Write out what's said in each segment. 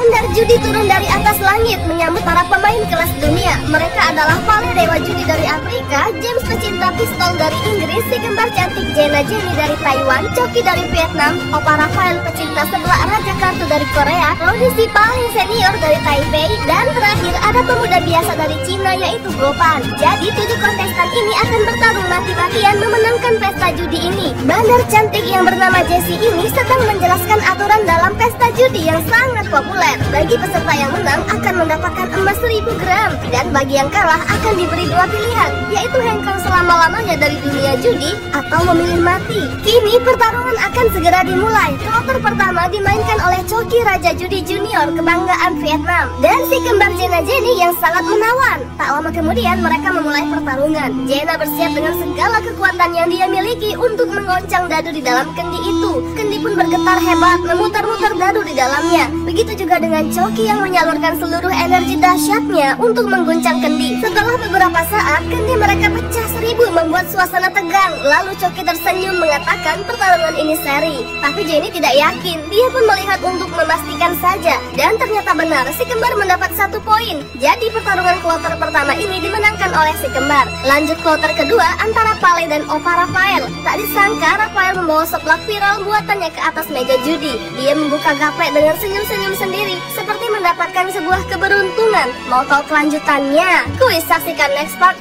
Bandar judi turun dari atas langit menyambut para pemain kelas dunia. Mereka adalah Pale dewa judi dari Afrika, James pecinta pistol dari Inggris, si kembar cantik Jenna Jenny dari Taiwan, Coki dari Vietnam, Opa Rafael pecinta sebelah raja kartu dari Korea, Roni si paling senior dari Taipei, dan terakhir ada pemuda biasa dari Cina yaitu Gopan. Jadi 7 kontestan ini akan bertarung mati-matian memenangkan pesta judi ini. Bandar cantik yang bernama Jessie ini sedang menjelaskan aturan dalam pesta judi yang sangat populer. Bagi peserta yang menang akan mendapatkan emas 1000 gram, dan bagi yang kalah akan diberi 2 pilihan, yaitu hengkang selama-lamanya dari dunia judi atau memilih mati. Kini pertarungan akan segera dimulai. Kloter pertama dimainkan oleh Coki Raja Judi Junior kebanggaan Vietnam dan si kembar Jenna Jenny yang sangat menawan. Tak lama kemudian mereka memulai pertarungan. Jenna bersiap dengan segala kekuatan yang dia miliki untuk menggoncang dadu di dalam kendi itu. Kendi pun bergetar hebat memutar-mutar dadu di dalamnya. Begitu juga dengan Coki yang menyalurkan seluruh energi dahsyatnya untuk mengguncang kendi. Setelah beberapa saat, kendi mereka pecah 1000 membuat suasana tegang. Lalu Coki tersenyum mengatakan pertarungan ini seri. Tapi Jenny tidak yakin. Dia pun melihat untuk memastikan saja. Dan ternyata benar, si kembar mendapat 1 poin. Jadi pertarungan kloter pertama ini dimenangkan oleh si kembar. Lanjut kloter kedua antara Pale dan Opa Rafael. Tak disangka Rafael membawa seblak viral buatannya ke atas meja judi. Dia membuka gaplek dengan senyum-senyum sendiri, seperti mendapatkan sebuah keberuntungan. Mau tahu kelanjutannya? Kuis saksikan next part.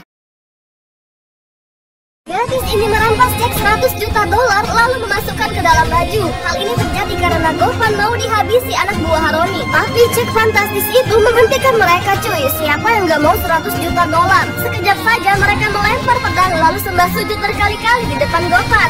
Gadis ini merampas cek 100 juta dolar lalu memasukkan ke dalam baju. Hal ini terjadi karena Govan mau dihabisi anak buah Roni. Tapi cek fantastis itu menghentikan mereka cuy. Siapa yang gak mau 100 juta dolar? Sekejap saja mereka melempar pedang lalu sembah sujud berkali-kali di depan Govan.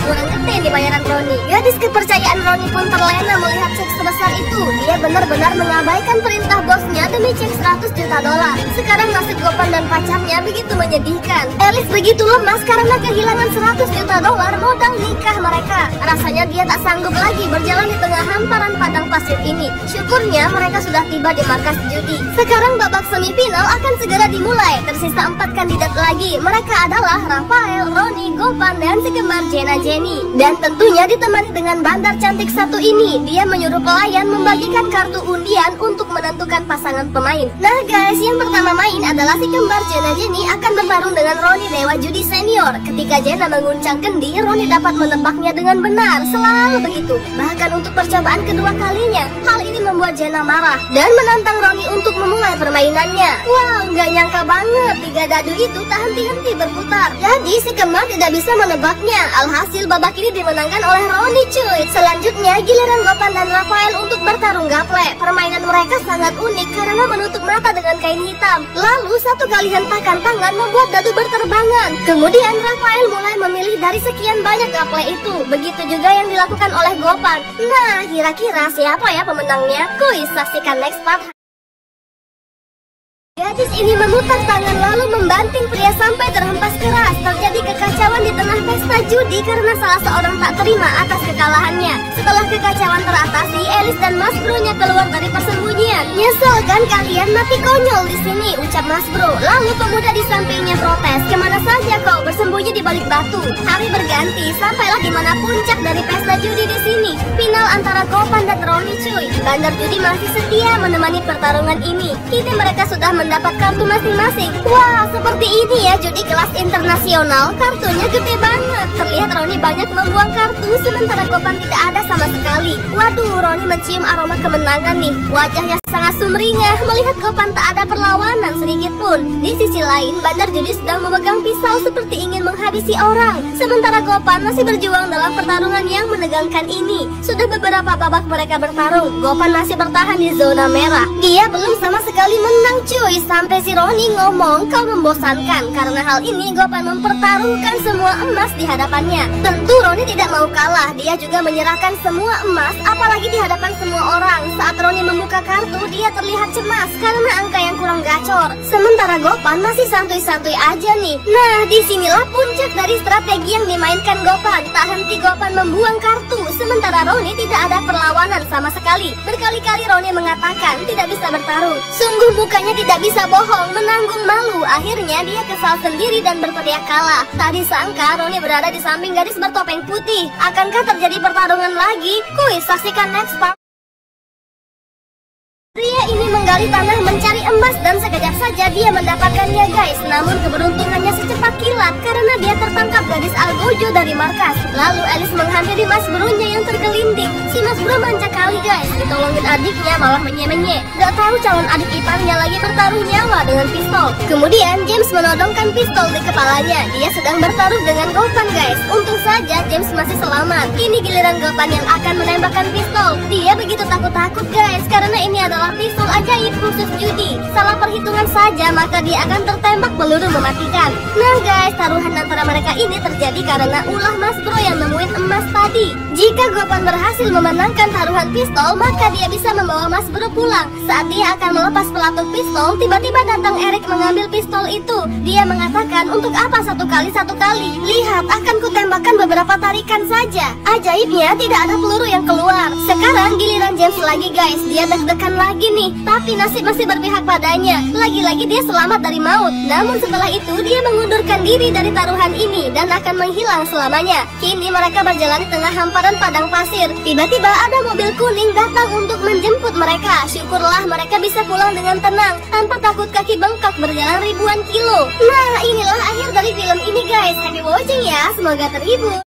Kurang gede nih bayaran Roni. Gadis kepercayaan Roni pun terlena melihat cek sebesar itu. Dia benar-benar mengabaikan perintah bosnya demi cek 100 juta dolar. Sekarang nasib Govan dan pacarnya begitu menyedihkan. Elis begitu lemah karena kehilangan 100 juta dolar modal nikah mereka. Rasanya dia tak sanggup lagi berjalan di tengah hamparan padang pasir ini. Syukurnya mereka sudah tiba di markas judi. Sekarang babak semifinal akan segera dimulai. Tersisa 4 kandidat lagi. Mereka adalah Rafael, Roni, Govan, dan si kembar Jenna Jenny. Dan tentunya ditemani dengan bandar cantik satu ini. Dia menyuruh pelayan membagikan kartu undian untuk menentukan pasangan pemain. Nah guys, yang pertama main adalah si kembar Jenna Jenny akan bertarung dengan Roni dewa judi senior. Ketika Jenna menguncang kendi, Roni dapat menebaknya dengan benar. Selalu begitu. Bahkan untuk percobaan kedua kalinya. Hal ini membuat Jenna marah dan menantang Roni untuk memulai permainannya. Wow, gak nyangka banget 3 dadu itu tak henti-henti berputar. Jadi si kembar tidak bisa menebaknya. Alhasil babak ini dimenangkan oleh Roni cuy. Selanjutnya giliran Gopan dan Rafael untuk bertarung gaplek. Permainan mereka sangat unik karena menutup mata dengan kain hitam. Lalu satu kali hentakan tangan membuat dadu berterbangan. Kemudian Rafael mulai memilih dari sekian banyak gaplek itu. Begitu juga yang dilakukan oleh Gopan. Nah, kira-kira siapa ya pemenangnya? Kuis saksikan next part. Gadis ini memutar tangan lalu membanting pria sampai terhempas keras. Terjadi kekacauan di tengah pesta judi karena salah seorang tak terima atas kekalahannya. Setelah kekacauan teratasi, Elis dan Mas Bro-nya keluar dari persembunyian. Nyesel kan kalian mati konyol di sini, ucap Mas Bro. Lalu pemuda di sampingnya protes, kemana saja kau bersembunyi di balik batu? Hari berganti, sampailah di mana puncak dari pesta judi di sini. Final antara Gopan dan Roni cuy. Bandar judi masih setia menemani pertarungan ini. Kini mereka sudah mendapat kartu masing-masing. Wah, seperti ini ya judi kelas internasional. Kartunya gede banget. Terlihat Roni banyak membuang kartu, sementara Gopan tidak ada sama sekali. Waduh, Roni mencium aroma kemenangan nih. Wajahnya sangat sumringah melihat Gopan tak ada perlawanan sedikit pun. Di sisi lain, bandar judi sedang memegang pisau seperti ingin menghabisi orang. Sementara Gopan masih berjuang dalam pertarungan yang menegangkan ini. Sudah beberapa babak mereka bertarung. Gopan masih bertahan di zona merah. Dia belum sama sekali menang cuy. Sampai si Roni ngomong kau membosankan. Karena hal ini Gopan mempertaruhkan semua emas di hadapannya. Tentu Roni tidak mau kalah. Dia juga menyerahkan semua emas, apalagi di hadapan semua orang. Saat Roni membuka kartu, dia terlihat cemas karena angka yang kurang gacor. Sementara Gopan masih santuy-santuy aja nih. Nah, disinilah puncak dari strategi yang dimainkan Gopan. Tak henti Gopan membuang kartu, sementara Roni tidak ada perlawanan sama sekali. Berkali-kali Roni mengatakan tidak bisa bertarung. Sungguh mukanya tidak bisa bohong, menanggung malu. Akhirnya dia kesal sendiri dan berteriak kalah. Tak disangka Roni berada di samping gadis bertopeng putih. Akankah terjadi pertarungan lagi? Kuis saksikan next part. Pria ini menggali tanah mencari emas dan sekejap saja dia mendapatkannya guys. Namun keberuntungannya secepat kilat karena dia tertangkap gadis Algojo dari markas. Lalu Alice menghampiri Mas Bro-nya yang tergelinding. Si Mas Bro manja kali guys, ditolongin adiknya malah menye-menye. Gak tahu calon adik iparnya lagi bertaruh nyawa dengan pistol. Kemudian James menodongkan pistol di kepalanya. Dia sedang bertaruh dengan Gopan guys. Untung saja James masih selamat. Ini giliran Gopan yang akan menembakkan pistol. Dia begitu takut-takut guys karena ini adalah pistol ajaib khusus judi. Salah perhitungan saja maka dia akan tertembak peluru mematikan. Nah guys, taruhan antara mereka ini terjadi karena ulah Mas Bro yang nemuin emas tadi. Jika Gopan berhasil memenangkan taruhan pistol, maka dia bisa membawa Mas Bro pulang. Saat dia akan melepas pelatuk pistol, tiba-tiba datang Eric mengambil pistol itu. Dia mengatakan, untuk apa satu kali? Lihat, akan kutembakkan beberapa tarikan saja. Ajaibnya tidak ada peluru yang keluar. Sekarang giliran James lagi guys. Dia deg-degan lagi nih, tapi nasib masih berpihak padanya. Lagi-lagi dia selamat dari maut. Namun setelah itu dia mengundurkan diri dari taruhan ini dan akan menghilang selamanya. Kini mereka berjalan di tengah hamparan padang pasir. Tiba-tiba ada mobil kuning datang untuk menjemput mereka. Syukurlah mereka bisa pulang dengan tenang tanpa takut kaki bengkak berjalan ribuan kilo. Nah, inilah akhir dari film ini guys. Happy watching ya, semoga terhibur.